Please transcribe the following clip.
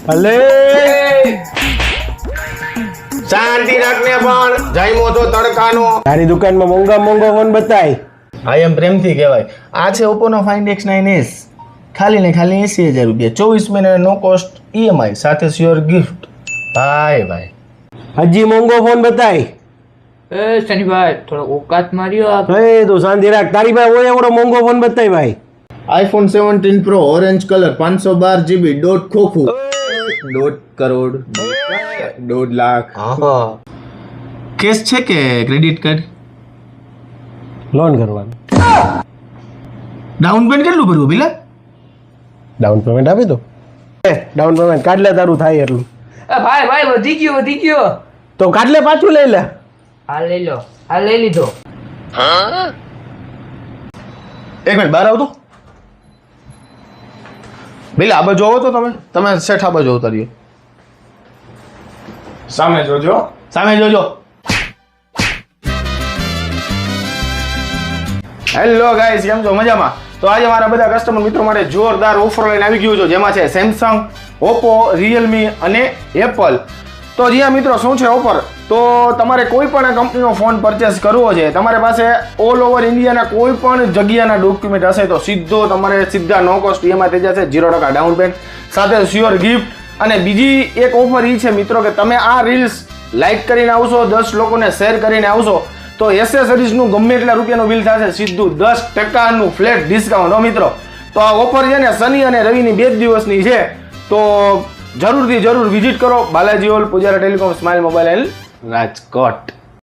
ભલે શાંતિ રાખને પણ જઈમો તો તડકાનો. તારી દુકાનમાં મોંઘો ફોન બતાય. આઈ એમ પ્રેમથી કહેવાય. આ છે ઓપ્પોનો Find X9s. ખાલી ને ખાલી 80,000 રૂપિયા, 24 મહિના નો કોસ્ટ EMI સાથે શ્યોર ગિફ્ટ. ભાઈ હજી મોંઘો ફોન બતાય. એ શનિભાઈ થોડો ઓકાત માર્યો આપ. એ તું શાંતિ રાખ. તારી પાસે હોય એવડો મોંઘો ફોન બતાય ભાઈ. iPhone 17 Pro orange colour 512 GB દોઢ ખોખું, દોઢ કરોડ, દોઢ લાખ. કેસ છે કે ક્રેડિટ કાર્ડ? લોન કરવાનું. ડાઉન પેમેન્ટ કેટલું ભરવું બિલા? ડાઉન પેમેન્ટ આપી દો. ડાઉન પેમેન્ટ કાઢ લે તારું થાય એટલું. ભાઈ વધી ગયો. તો કાઢ લે પાછું લઈ લે. આ લઈ લો, આ લઈ લીધો. એક મિનિટ બહાર આવતો. બિલા આ બાજુ આવો તો તમે શેઠ આ બાજુ ઉતરીએ. સામે જોજો. હેલો ગાઈસ, કેમ છો? મજામાં? તો આજે મારા બધા કસ્ટમર મિત્રો માટે જોરદાર ઓફર લઈને આવી ગયું છે, જેમાં છે સેમસંગ, ઓપ્પો, રિયલમી અને એપલ. તો જી હા મિત્રો, શું છે ઓફર? તો તમારે કોઈ પણ કંપનીનો ફોન પરચેસ કરવો છે, તમારી પાસે ઓલ ઓવર ઇન્ડિયાના કોઈ પણ જગ્યાના ડોક્યુમેન્ટ હશે તો સીધા નો કોસ્ટ EMI થઈ જશે, 0% ડાઉન પેમેન્ટ સાથે શ્યોર ગિફ્ટ. અને બીજી એક ઓફર એ છે મિત્રો કે તમે આ રીલ્સ લાઈક કરીને આવશો, 10 લોકોને શેર કરીને આવશો તો એસેસરીઝનું ગમે એટલા રૂપિયાનું બિલ થશે, સીધું 10%નું ફ્લેટ ડિસ્કાઉન્ટ. હો મિત્રો, તો આ ઓફર છે ને શનિ અને રવિની 2 દિવસની છે. તો જરૂર વિઝિટ કરો Balaji hall, Pujara telecom, smile mobile and Rajkot.